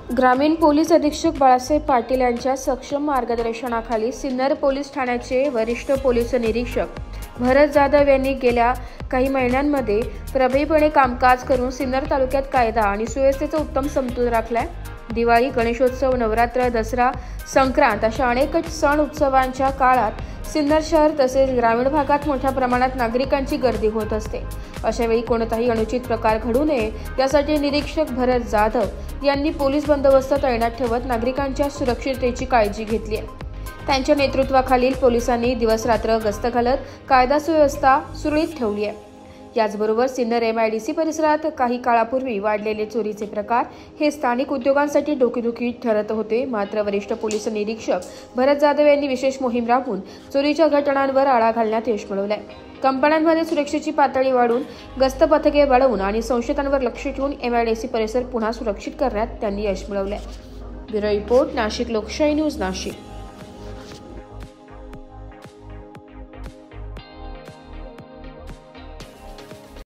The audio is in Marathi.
ग्रामीण पोलीस अधीक्षक बाळासाहेब पाटील यांच्या सक्षम मार्गदर्शनाखाली सिन्नर पोलीस ठाण्याचे वरिष्ठ पोलीस निरीक्षक भरत जाधव यांनी गेल्या काही महिन्यांमध्ये प्रभावीपणे कामकाज करून सिन्नर तालुक्यात कायदा आणि सुव्यवस्थेचा उत्तम समतोल राखलाय। दिवाळी, गणेशोत्सव, नवरात्र, दसरा, संक्रांत अशा अनेक सण उत्सवांच्या काळात सिन्नर शहर तसेच ग्रामीण भागात मोठ्या प्रमाणात नागरिकांची गर्दी होत असते। अशा वेळी कोणताही अनुचित प्रकार घडू नये यासाठी निरीक्षक भरत जाधव यांनी पोलीस बंदोबस्त तैनात ठेवत नागरिकांच्या सुरक्षिततेची काळजी घेतली आहे। त्यांच्या नेतृत्वाखालील पोलिसांनी दिवसरात्र गस्त घालत कायदा सुव्यवस्था सुरळीत ठेवली आहे। याचबरोबर सिन्नर MIDC परिसरात काही काळापूर्वी वाढलेले चोरीचे प्रकार हे स्थानिक उद्योगांसाठी डोकेदुखी ठरत होते। मात्र वरिष्ठ पोलीस निरीक्षक भरत जाधव यांनी विशेष मोहीम राबवून चोरीच्या घटनांवर आळा घालण्यात यश मिळवले। कंपन्यांमध्ये सुरक्षेची पातळी वाढवून, गस्त पथके वाढवून आणि संशयितांवर लक्ष ठेवून MIDC परिसर पुन्हा सुरक्षित करण्यात त्यांनी यश मिळवले। ब्युरो रिपोर्ट, नाशिक लोकशाही न्यूज, नाशिक।